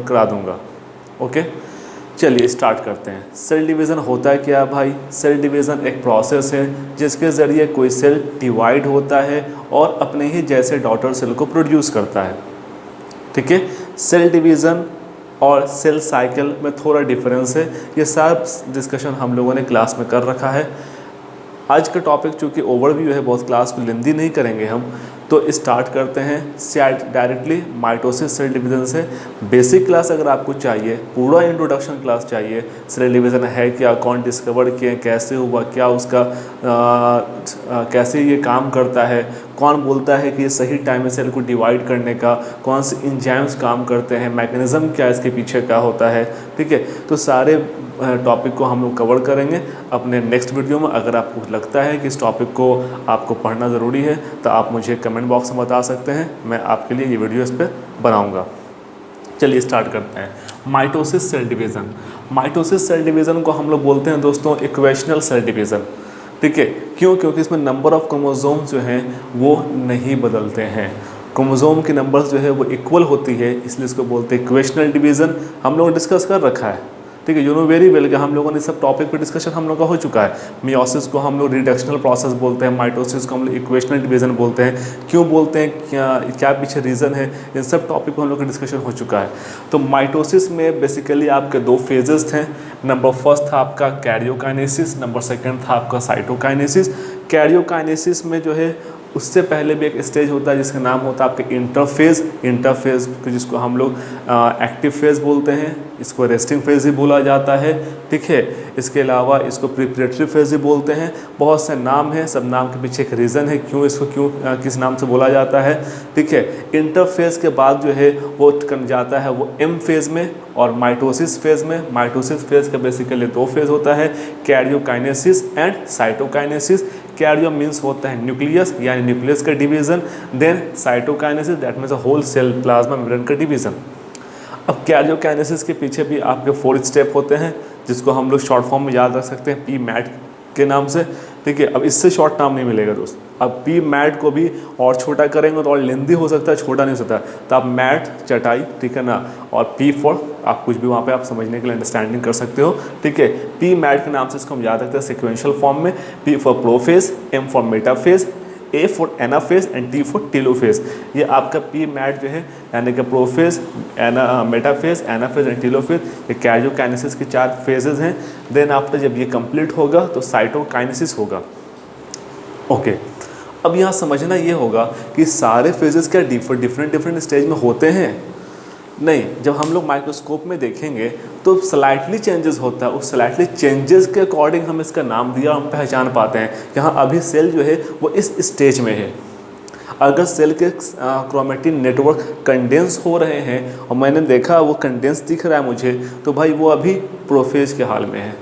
करा दूंगा। ओके, चलिए स्टार्ट करते हैं। सेल डिवीज़न होता है क्या भाई? सेल डिवीज़न एक प्रोसेस है जिसके ज़रिए कोई सेल डिवाइड होता है और अपने ही जैसे डॉटर सेल को प्रोड्यूस करता है। ठीक है, सेल डिवीज़न और सेल साइकिल में थोड़ा डिफरेंस है। ये सब डिस्कशन हम लोगों ने क्लास में कर रखा है। आज का टॉपिक चूँकि ओवरव्यू है, बहुत क्लास को लेंदी नहीं करेंगे हम, तो स्टार्ट करते हैं डायरेक्टली माइटोसिस सेल डिवीज़न से। बेसिक क्लास अगर आपको चाहिए, पूरा इंट्रोडक्शन क्लास चाहिए, सेल डिवीज़न है क्या, कौन डिस्कवर किए, कैसे हुआ, क्या उसका कैसे ये काम करता है, कौन बोलता है कि ये सही टाइम है सेल को डिवाइड करने का, कौन से इंजाइम्स काम करते हैं, मैकेनिज़्म क्या इसके पीछे का होता है। ठीक है, तो सारे टॉपिक को हम लोग कवर करेंगे अपने नेक्स्ट वीडियो में। अगर आपको लगता है कि इस टॉपिक को आपको पढ़ना ज़रूरी है तो आप मुझे कमेंट बॉक्स में बता सकते हैं, मैं आपके लिए ये वीडियो इस पर बनाऊँगा। चलिए स्टार्ट करते हैं। Mitosis cell division. Mitosis cell division को हम लोग बोलते हैं दोस्तों इक्वेशनल सेल डिवीज़न। ठीक है, क्यों? क्योंकि इसमें नंबर ऑफ क्रोमोसोम्स जो हैं वो नहीं बदलते हैं। क्रोमोसोम की नंबर्स जो है वो इक्वल होती है, इसलिए इसको बोलते हैं इक्वेशनल डिवीज़न। हम लोग डिस्कस कर रखा है। ठीक है, यू नो वेरी वेल कि हम लोगों ने सब टॉपिक पे डिस्कशन हम लोग का हो चुका है। मियोसिस को हम लोग रिडक्शनल प्रोसेस बोलते हैं, माइटोसिस को हम लोग इक्वेशनल डिवीज़न बोलते हैं। क्यों बोलते हैं, क्या पीछे रीज़न है, इन सब टॉपिक पर हम लोग का डिस्कशन हो चुका है। तो माइटोसिस में बेसिकली आपके दो फेजेस थे। नंबर फर्स्ट था आपका कैरियोकाइनेसिस, नंबर सेकंड था आपका साइटोकाइनेसिस। कैरियोकाइनेसिस में जो है उससे पहले भी एक स्टेज होता है जिसका नाम होता है आपके इंटरफेज जिसको हम लोग एक्टिव फेज बोलते हैं, इसको रेस्टिंग फेज ही बोला जाता है। ठीक है, इसके अलावा इसको प्रिपरेटरी फेज ही बोलते हैं। बहुत से नाम हैं, सब नाम के पीछे एक रीज़न है क्यों इसको किस नाम से बोला जाता है। ठीक है, इंटरफेज के बाद जो है वो जाता है वो एम फेज में और माइटोसिस फेज में। माइटोसिस फेज का बेसिकली दो फेज होता है, karyokinesis and cytokinesis. Karyo means होता है न्यूक्लियस, यानी न्यूक्लियस का division. Then cytokinesis that means whole cell plasma membrane का डिवीज़न। अब कैरियोकाइनेसिस के पीछे भी आपके 4 स्टेप होते हैं जिसको हम लोग शॉर्ट फॉर्म में याद रख सकते हैं PMAT के नाम से। ठीक है, अब इससे शॉर्ट नाम नहीं मिलेगा दोस्त। अब PMAT को भी और छोटा करेंगे तो और लेंदी हो सकता है, छोटा नहीं हो सकता। तो आप मैट चटाई, ठीक है ना, और P फॉर आप कुछ भी वहाँ पे आप समझने के लिए अंडरस्टैंडिंग कर सकते हो। ठीक है, PMAT के नाम से इसको हम याद रखते हैं सिक्वेंशियल फॉर्म में। P for prophase, M for metaphase, A for anaphase and T for telophase. ये आपका PMAT जो है यानी कि prophase, metaphase, anaphase and telophase, ये कैरियोकाइनेसिस के 4 फेजेस हैं। देन आफ्टर जब ये कंप्लीट होगा तो साइटोकाइनेसिस होगा। ओके, अब यहाँ समझना ये होगा कि सारे फेजेस क्या डिफरेंट स्टेज में होते हैं? नहीं, जब हम लोग माइक्रोस्कोप में देखेंगे तो स्लाइटली चेंजेस होता है। उस स्लाइटली चेंजेस के अकॉर्डिंग हम इसका नाम दिया, हम पहचान पाते हैं कि हाँ अभी सेल जो है वो इस स्टेज में है। अगर सेल के क्रोमेटिन नेटवर्क कंडेंस हो रहे हैं और मैंने देखा वो कंडेंस दिख रहा है मुझे, तो भाई वो अभी प्रोफेज के हाल में है।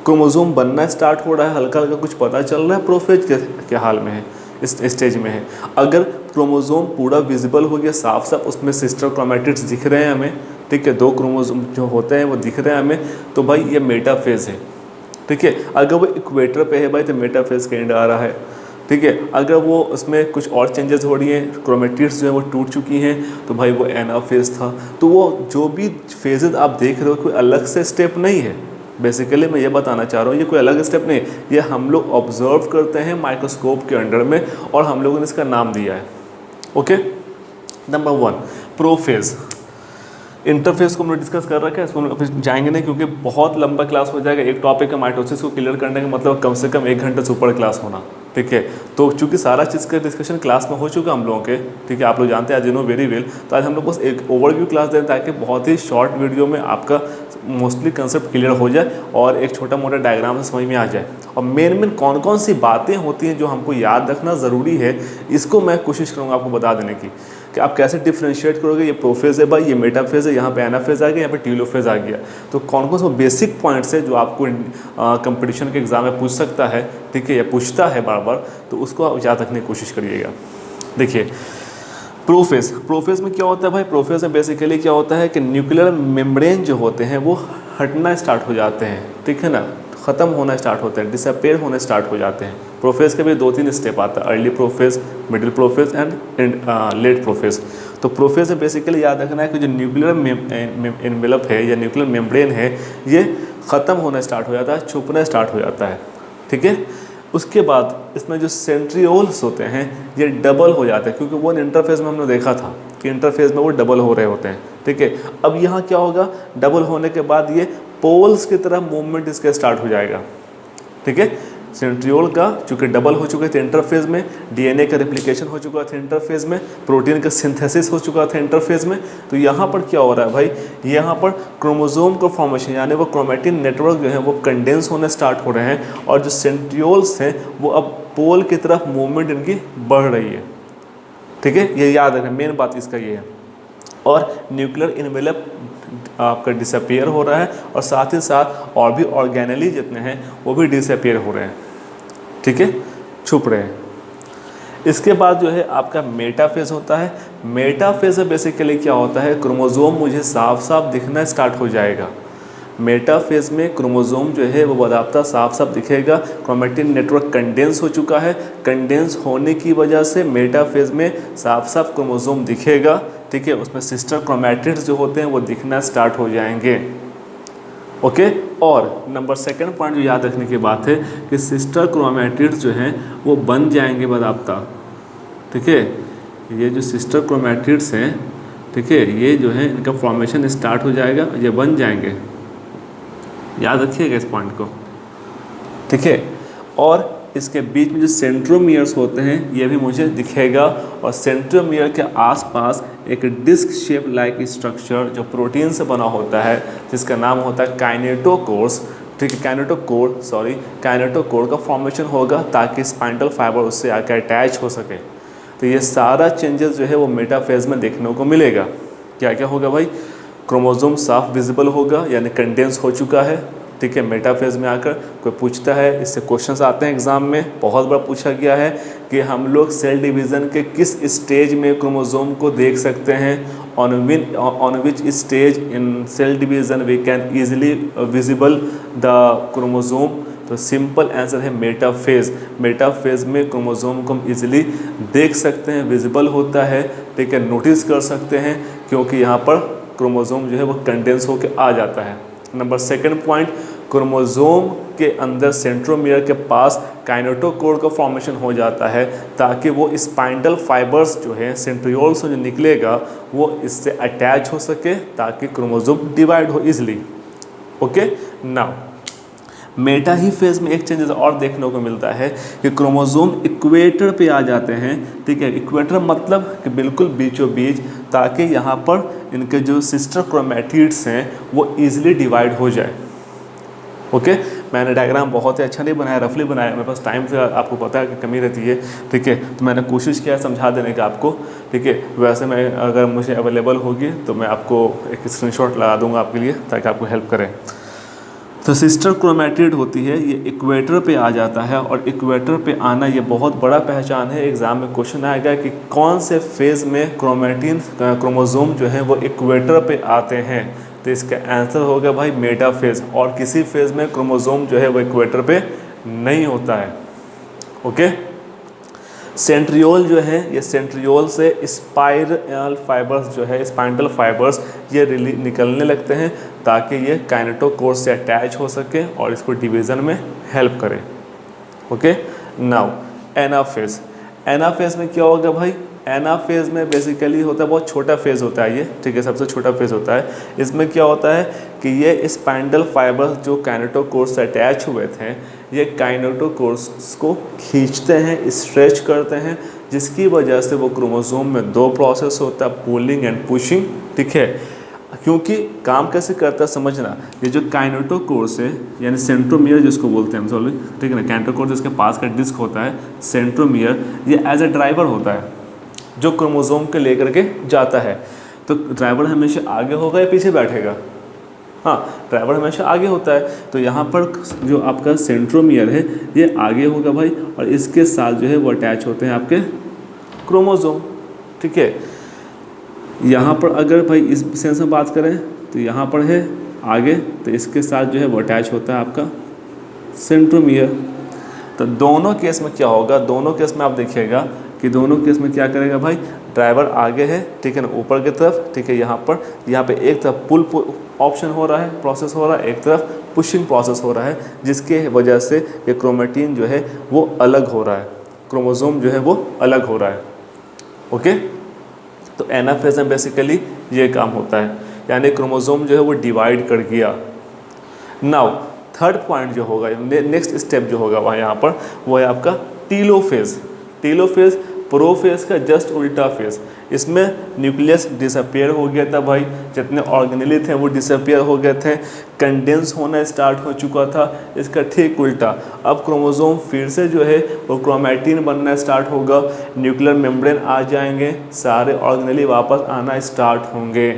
क्रोमोसोम बनना स्टार्ट हो रहा है, हल्का हल्का कुछ पता चल रहा है, प्रोफेज के हाल में है, इस स्टेज में है। अगर क्रोमोसोम पूरा विजिबल हो गया, साफ साफ उसमें सिस्टर क्रोमेटिड्स दिख रहे हैं हमें, ठीक है, 2 क्रोमोसोम जो होते हैं वो दिख रहे हैं हमें, तो भाई ये मेटाफेज है। ठीक है, अगर वो इक्वेटर पे है भाई तो मेटाफेज का एंड आ रहा है। ठीक है, अगर वो उसमें कुछ और चेंजेस हो रही हैं, क्रोमेटिड्स जो है वो टूट चुकी हैं, तो भाई वो एनाफेज था। तो वो जो भी फेजेस आप देख रहे हो कोई अलग से स्टेप नहीं है। बेसिकली मैं ये बताना चाह रहा हूँ ये कोई अलग स्टेप नहीं, ये हम लोग ऑब्जर्व करते हैं माइक्रोस्कोप के अंडर में और हम लोगों ने इसका नाम दिया है। Okay, number 1 prophase. इंटरफेस को हम लोग डिस्कस कर रखा है, इसको हम लोग जाएंगे नहीं क्योंकि बहुत लंबा क्लास हो जाएगा। एक टॉपिक है माइटोसिस को क्लियर करने का मतलब कम से कम 1 घंटे से ऊपर क्लास होना। ठीक है, तो चूंकि सारा चीज़ का डिस्कशन क्लास में हो चुका हम लोगों के, ठीक है, आप लोग जानते हैं, आज यू नो वेरी वेल, तो आज हम लोग बस एक ओवरव्यू क्लास दें ताकि बहुत ही शॉर्ट वीडियो में आपका मोस्टली कंसेप्ट क्लियर हो जाए और एक छोटा मोटा डायग्राम से समझ में आ जाए। और मेन कौन कौन सी बातें होती हैं जो हमको याद रखना ज़रूरी है, इसको मैं कोशिश करूँगा आपको बता देने की कि आप कैसे डिफ्रेंशिएट करोगे। ये प्रोफेज है भाई, ये मेटाफेज है, यहाँ पे एनाफेज आ गया, यहाँ पे टेलोफेज आ गया। तो कौन कौन से बेसिक पॉइंट्स है जो आपको कंपटीशन के एग्जाम में पूछ सकता है, ठीक है, या पूछता है बार बार, तो उसको आप याद रखने की कोशिश करिएगा। देखिए प्रोफेज में क्या होता है भाई? प्रोफेज में बेसिकली क्या होता है कि न्यूक्लियर मेम्ब्रेन जो होते हैं वो हटना स्टार्ट हो जाते हैं, ठीक है ना, ख़त्म होना स्टार्ट होते हैं, डिसअपेयर होने स्टार्ट हो जाते हैं। प्रोफेज के भी 2-3 स्टेप आता है, early prophase, middle prophase and let prophase. तो प्रोफेज में बेसिकली याद रखना है कि जो न्यूक्लियर एनवेलप है या न्यूक्लियर मेम्ब्रेन है ये ख़त्म होना स्टार्ट हो जाता है, छुपना स्टार्ट हो जाता है, ठीक है। उसके बाद इसमें जो सेंट्रियोल्स होते हैं ये डबल हो जाते हैं, क्योंकि वो इंटरफेस में हमने देखा था कि इंटरफेस में वो डबल हो रहे होते हैं, ठीक है। अब यहाँ क्या होगा, डबल होने के बाद ये पोल्स की तरह मूवमेंट इसका स्टार्ट हो जाएगा, ठीक है। सेंट्रियोल का चूँकि डबल हो चुके थे इंटरफेज में, डीएनए का रेप्लिकेशन हो चुका था इंटरफेज में, प्रोटीन का सिंथेसिस हो चुका था इंटरफेज में, तो यहाँ पर क्या हो रहा है भाई, यहाँ पर क्रोमोसोम का फॉर्मेशन यानी वो क्रोमैटिन नेटवर्क जो है वो कंडेंस होने स्टार्ट हो रहे हैं, और जो सेंट्रियोल्स हैं वो अब पोल की तरफ मूवमेंट इनकी बढ़ रही है, ठीक है। ये याद रखें, मेन बात इसका ये है। और न्यूक्लियर एनवेलप आपका डिसअपियर हो रहा है, और साथ ही साथ और भी ऑर्गेनेली जितने हैं वो भी डिसअपियर हो रहे हैं, ठीक है, छुप रहे हैं। इसके बाद जो है आपका मेटाफेज होता है। मेटाफेज में बेसिकली क्या होता है, क्रोमोसोम मुझे साफ साफ दिखना स्टार्ट हो जाएगा। मेटाफेज में क्रोमोसोम जो है वो बदाबता साफ साफ दिखेगा, क्रोमैटिन नेटवर्क कंडेंस हो चुका है, कंडेंस होने की वजह से मेटाफेज में साफ साफ क्रोमोसोम दिखेगा, ठीक है। उसमें सिस्टर क्रोमैटिड्स जो होते हैं वो दिखना स्टार्ट हो जाएंगे, ओके। और नंबर सेकंड पॉइंट जो याद रखने की बात है कि सिस्टर क्रोमैटिड्स जो हैं वो बन जाएंगे बदाबता, ठीक है। ये जो सिस्टर क्रोमैटिड्स हैं, ठीक है, ये जो है इनका फॉर्मेशन स्टार्ट हो जाएगा, ये बन जाएंगे, याद रखिएगा इस पॉइंट को, ठीक है। और इसके बीच में जो सेंट्रोमियर्स होते हैं ये भी मुझे दिखेगा, और सेंट्रोमियर के आसपास एक डिस्क शेप लाइक स्ट्रक्चर जो प्रोटीन से बना होता है जिसका नाम होता है काइनेटोकोर्स, ठीक है, काइनेटोकोर का फॉर्मेशन होगा ताकि स्पाइंडल फाइबर उससे आकर अटैच हो सके। तो ये सारा चेंजेस जो है वो मेटाफेज में देखने को मिलेगा। क्या क्या होगा भाई, क्रोमोसोम साफ विजिबल होगा यानी कंडेंस हो चुका है, ठीक है। मेटाफेज में आकर कोई पूछता है, इससे क्वेश्चंस आते हैं एग्जाम में, बहुत बार पूछा गया है कि हम लोग सेल डिवीज़न के किस स्टेज में क्रोमोसोम को देख सकते हैं, on which stage in cell division we can easily visible the chromosome. तो सिंपल आंसर है मेटाफेज। मेटाफेज में क्रोमोसोम को हम इजीली देख सकते हैं, विजिबल होता है, ठीक है, नोटिस कर सकते हैं, क्योंकि यहाँ पर क्रोमोसोम जो है वो कंडेंस होकर आ जाता है। नंबर सेकंड पॉइंट, क्रोमोसोम के अंदर सेंट्रोमियर के पास काइनेटोकोर का फॉर्मेशन हो जाता है ताकि वो स्पाइंडल फाइबर्स जो है सेंट्रियोल से जो निकलेगा वो इससे अटैच हो सके ताकि क्रोमोसोम डिवाइड हो इजली, ओके। नाउ मेटा ही फेज में एक चेंजेस और देखने को मिलता है कि क्रोमोसोम इक्वेटर पे आ जाते हैं, ठीक है। इक्वेटर मतलब कि बिल्कुल बीचों बीच, ताकि यहाँ पर इनके जो सिस्टर क्रोमैटिड्स हैं वो ईजिली डिवाइड हो जाए, ओके। मैंने डायग्राम बहुत ही अच्छा नहीं बनाया, रफली बनाया, मेरे पास टाइम से आपको पता है कि कमी रहती है, ठीक है। तो मैंने कोशिश किया समझा देने का आपको, ठीक है। वैसे मैं अगर मुझे अवेलेबल होगी तो मैं आपको एक स्क्रीनशॉट लगा दूंगा आपके लिए ताकि आपको हेल्प करें। तो सिस्टर क्रोमैटिड होती है, ये इक्वेटर पे आ जाता है, और इक्वेटर पे आना ये बहुत बड़ा पहचान है। एग्ज़ाम में क्वेश्चन आएगा कि कौन से फेज़ में क्रोमोसोम जो है वो इक्वेटर पे आते हैं, तो इसका आंसर होगा भाई मेटा फेज़। और किसी फेज़ में क्रोमोसोम जो है वो इक्वेटर पे नहीं होता है, ओके। सेंट्रियोल जो है ये सेंट्रियोल से स्पाइरल फाइबर्स जो है स्पाइंडल फाइबर्स ये निकलने लगते हैं ताकि ये काइनेटोकोर से अटैच हो सके और इसको डिवीज़न में हेल्प करे, ओके। नाउ एनाफेज, एनाफेज में क्या होगा भाई, एनाफेज में बेसिकली होता है, बहुत छोटा फेज़ होता है ये, ठीक है, सबसे छोटा फेज़ होता है। इसमें क्या होता है कि ये स्पाइंडल फाइबर्स जो काइनेटोकोर से अटैच हुए थे ये काइनेटोकोर्स को खींचते हैं, स्ट्रेच करते हैं, जिसकी वजह से वो क्रोमोसोम में दो प्रोसेस होता है, पुलिंग एंड पुशिंग, ठीक है। क्योंकि काम कैसे करता है समझना, ये जो काइनेटोकोर्स है यानी सेंट्रोमियर जिसको बोलते हैं हम सॉरी, ठीक है ना, काइनेटोकोर्स जिसके पास का डिस्क होता है सेंट्रोमियर, ये एज ए ड्राइवर होता है जो क्रोमोसोम के लेकर के जाता है। तो ड्राइवर हमेशा आगे होगा या पीछे बैठेगा, हाँ, ड्राइवर हमेशा आगे होता है। तो यहाँ पर जो आपका सेंट्रोमियर है ये आगे होगा भाई, और इसके साथ जो है वो अटैच होते हैं आपके क्रोमोसोम, ठीक है। यहाँ पर अगर भाई इस सेंस में बात करें तो यहाँ पर है आगे, तो इसके साथ जो है वो अटैच होता है आपका सेंट्रोमियर। तो दोनों केस में क्या होगा, दोनों केस में आप देखिएगा कि दोनों केस में क्या करेगा भाई, ड्राइवर आगे है, ठीक है ना, ऊपर की तरफ, ठीक है। यहाँ पे एक तरफ पुल ऑप्शन हो रहा है, प्रोसेस हो रहा है, एक तरफ पुशिंग प्रोसेस हो रहा है, जिसके वजह से ये क्रोमेटिन जो है वो अलग हो रहा है, क्रोमोसोम जो है वो अलग हो रहा है। ओके, तो एनाफेज में बेसिकली ये काम होता है, यानी क्रोमोसोम जो है वो डिवाइड कर गया। नाउ थर्ड पॉइंट जो होगा, नेक्स्ट स्टेप जो होगा वहाँ यहाँ पर, वो है आपका टीलोफेज। टीलोफेज प्रोफेज का जस्ट उल्टा फेज। इसमें न्यूक्लियस डिसअपियर हो गया था भाई, जितने ऑर्गेनेली थे वो डिसअपियर हो गए थे, कंडेंस होना स्टार्ट हो चुका था। इसका ठीक उल्टा अब क्रोमोसोम फिर से जो है वो क्रोमैटिन बनना स्टार्ट होगा, न्यूक्लियर मेम्ब्रेन आ जाएंगे, सारे ऑर्गेनेली वापस आना स्टार्ट होंगे।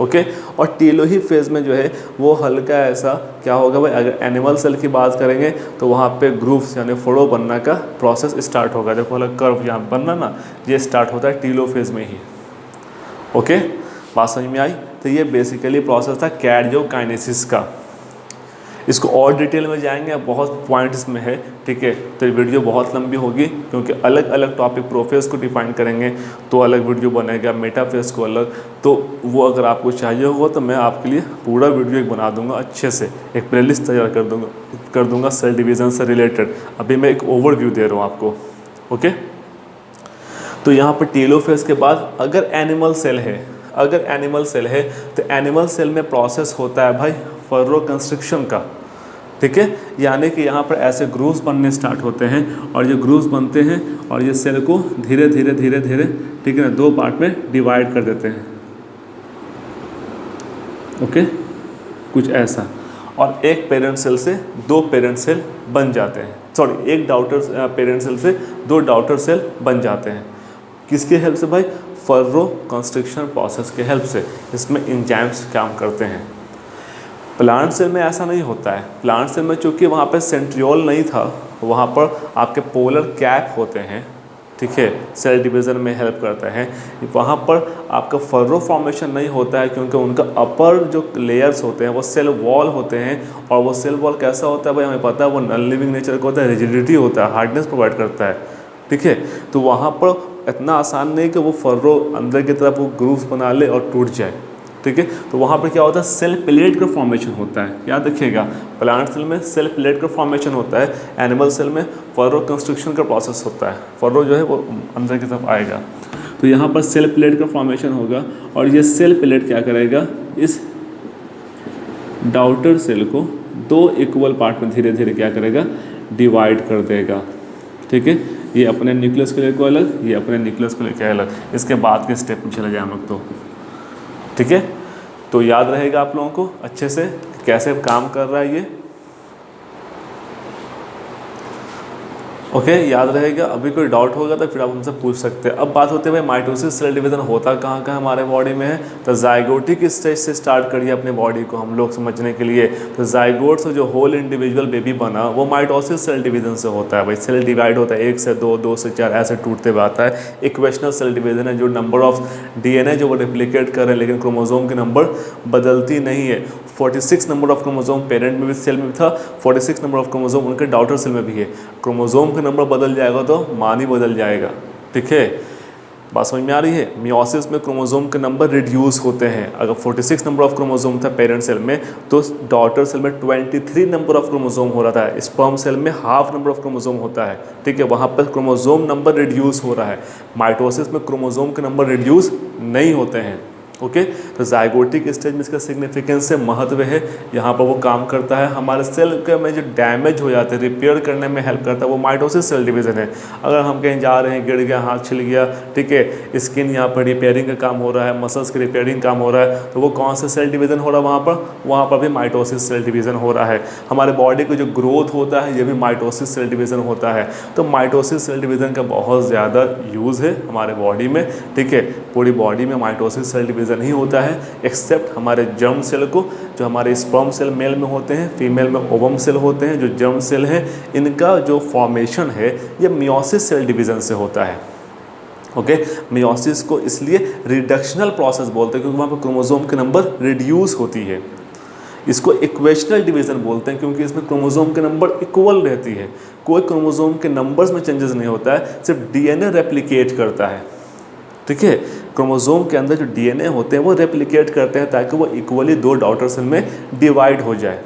ओके, और टीलोही फेज में जो है वो हल्का ऐसा क्या होगा भाई, अगर एनिमल सेल की बात करेंगे तो वहाँ पे ग्रूव्स यानी फोड़ो बनना का प्रोसेस स्टार्ट होगा। देखो अलग कर्व यहाँ बनना ना, ये स्टार्ट होता है टीलो फेज में ही। ओके, बात समझ में आई? तो ये बेसिकली प्रोसेस था कैरियोकाइनेसिस का। इसको और डिटेल में जाएंगे, बहुत पॉइंट्स में है, ठीक है। तो ये वीडियो बहुत लंबी होगी क्योंकि अलग अलग टॉपिक प्रोफेज को डिफाइन करेंगे तो अलग वीडियो बनेगा, मेटाफेज को अलग। तो वो अगर आपको चाहिए होगा तो मैं आपके लिए पूरा वीडियो एक बना दूंगा, अच्छे से एक प्लेलिस्ट तैयार कर दूंगा सेल डिवीज़न से रिलेटेड। अभी मैं एक ओवरव्यू दे रहा हूँ आपको। ओके, तो यहाँ पर टेलोफेज के बाद अगर एनिमल सेल है तो एनिमल सेल में प्रोसेस होता है भाई फर्रो कंस्ट्रक्शन का, ठीक है। यानी कि यहाँ पर ऐसे ग्रूव्स बनने स्टार्ट होते हैं और ये ग्रूव्स बनते हैं और ये सेल को धीरे धीरे ठीक है ना, दो पार्ट में डिवाइड कर देते हैं। ओके, कुछ ऐसा, और एक पेरेंट सेल से दो पेरेंट सेल बन जाते हैं, सॉरी एक डॉटर पेरेंट सेल से दो डॉटर सेल बन जाते हैं। किसके हेल्प से भाई? फर्रो कंस्ट्रक्शन प्रोसेस के हेल्प से। इसमें एंजाइम्स काम करते हैं। प्लांट सेल में ऐसा नहीं होता है। प्लांट सेल में चूँकि वहाँ पर सेंट्रियोल नहीं था, वहाँ पर आपके पोलर कैप होते हैं, ठीक है, सेल डिवीज़न में हेल्प करता है। वहाँ पर आपका फर्रो फॉर्मेशन नहीं होता है क्योंकि उनका अपर जो लेयर्स होते हैं वो सेल वॉल होते हैं, और वो सेल वॉल कैसा होता है भाई हमें पता है, वो नॉन लिविंग नेचर का होता है, रिजिडिटी होता है, हार्डनेस प्रोवाइड करता है, ठीक है। तो वहाँ पर इतना आसान नहीं कि वो फर्रो अंदर की तरफ वो ग्रूव्स बना ले और टूट जाए, ठीक है। तो वहाँ पर क्या होता है, सेल प्लेट का फॉर्मेशन होता है। याद रखिएगा, प्लांट सेल में सेल प्लेट का फॉर्मेशन होता है, एनिमल सेल में फर्रो कंस्ट्रक्शन का प्रोसेस होता है। फर्रो जो है वो अंदर की तरफ आएगा, तो यहाँ पर सेल प्लेट का फॉर्मेशन होगा, और ये सेल प्लेट क्या करेगा, इस डॉटर सेल को दो इक्वल पार्ट में धीरे धीरे क्या करेगा, डिवाइड कर देगा, ठीक है। ये अपने न्यूक्लियस को लेकर अलग, ये अपने न्यूक्लियस को लेकर अलग। इसके बाद के स्टेप में चले जाए हम लोग, तो ठीक है। तो याद रहेगा आप लोगों को अच्छे से कैसे काम कर रहा है ये। ओके, याद रहेगा। अभी कोई डाउट होगा तो फिर आप हमसे पूछ सकते हैं। अब बात होती है भाई माइटोसिस सेल डिवीज़न होता कहाँ कहाँ हमारे बॉडी में है। तो जाइगोटिक स्टेज से स्टार्ट करिए अपने बॉडी को हम लोग समझने के लिए। तो जाइगोट से जो होल इंडिविजुअल बेबी बना वो माइटोसिस सेल डिवीज़न से होता है भाई। सेल डिवाइड होता है 1 से 2, 2 से 4 ऐसे टूटते हुए आता है। इक्वेशनल सेल डिवीज़न है, जो नंबर ऑफ डीएनए जो वो रिप्लिकेट कर रहे हैं, लेकिन क्रोमोसोम के नंबर बदलती नहीं है। 46 नंबर ऑफ क्रोमोसोम पेरेंट में भी सेल में था, 46 नंबर ऑफ क्रोमोसोम उनके डॉटर सेल में भी है। क्रोमोसोम का नंबर बदल जाएगा तो मान ही बदल जाएगा, ठीक है। बात समझ में आ रही है। मियोसिस में क्रोमोसोम के नंबर रिड्यूस होते हैं। अगर 46 नंबर ऑफ क्रोमोसोम था पेरेंट सेल में, तो डॉटर सेल में 23 नंबर ऑफ क्रोमोसोम हो रहा था। स्पर्म सेल में हाफ नंबर ऑफ क्रोमोसोम होता है, ठीक है। वहाँ पर क्रोमोसोम नंबर रिड्यूस हो रहा है। माइटोसिस में क्रोमोसोम के नंबर रिड्यूस नहीं होते हैं, ओके। तो जाइगोटिक स्टेज में इसका सिग्निफिकेंस है, महत्व है, यहाँ पर वो काम करता है। हमारे सेल के में जो डैमेज हो जाते हैं रिपेयर करने में हेल्प करता है, वो माइटोसिस सेल डिवीज़न है। अगर हम कहीं जा रहे हैं, गिर गया, हाथ छिल गया, ठीक है, स्किन यहाँ पर रिपेयरिंग का काम हो रहा है, मसल्स की रिपेयरिंग काम हो रहा है, तो वो कौन सा सेल डिवीज़न हो रहा है वहाँ पर भी माइटोसिस सेल डिवीज़न हो रहा है। हमारे बॉडी का जो ग्रोथ होता है ये भी माइटोसिस सेल डिवीज़न होता है। तो माइटोसिस सेल डिवीज़न का बहुत ज़्यादा यूज़ है हमारे बॉडी में, ठीक है। पूरी बॉडी में माइटोसिस सेल डिवीज़न नहीं होता है, एक्सेप्ट हमारे जर्म सेल को, जो हमारे स्पर्म सेल मेल में होते हैं, फीमेल में ओवम सेल होते हैं। जो जर्म सेल हैं इनका जो फॉर्मेशन है ये मियोसिस सेल डिवीज़न से होता है, ओके। मियोसिस को इसलिए रिडक्शनल प्रोसेस बोलते हैं क्योंकि वहाँ पर क्रोमोसोम के नंबर रिड्यूस होती है। इसको इक्वेशनल डिवीज़न बोलते हैं क्योंकि इसमें क्रोमोसोम के नंबर इक्वल रहती है। कोई क्रोमोसोम के नंबर्स में चेंजेस नहीं होता है, सिर्फ डीएनए रेप्लिकेट करता है, ठीक है। क्रोमोसोम के अंदर जो डीएनए होते हैं वो रेप्लिकेट करते हैं ताकि वो इक्वली 2 डॉटर सेल में डिवाइड हो जाए।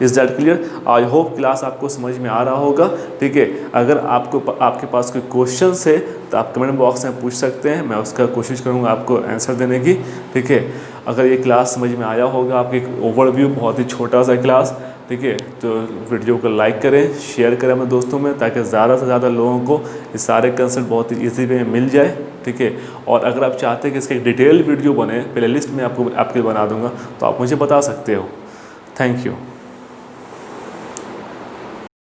Is that clear? I hope class आपको समझ में आ रहा होगा। ठीक है, अगर आपके पास कोई क्वेश्चन है तो आप कमेंट बॉक्स में पूछ सकते हैं, मैं उसका कोशिश करूँगा आपको आंसर देने की। ठीक है, अगर ये क्लास समझ में आया होगा, आपकी ओवरव्यू बहुत ही छोटा सा क्लास, ठीक है, तो वीडियो को लाइक करें, शेयर करें अपने दोस्तों में, ताकि ज़्यादा से ज़्यादा लोगों को ये सारे कंसेप्ट बहुत ही ईजी वे में मिल जाए। ठीक है, और अगर आप चाहते हैं कि इसका एक डिटेल वीडियो बने, प्ले लिस्ट में आपके बना दूंगा, तो आप मुझे बता सकते हो। Thank you.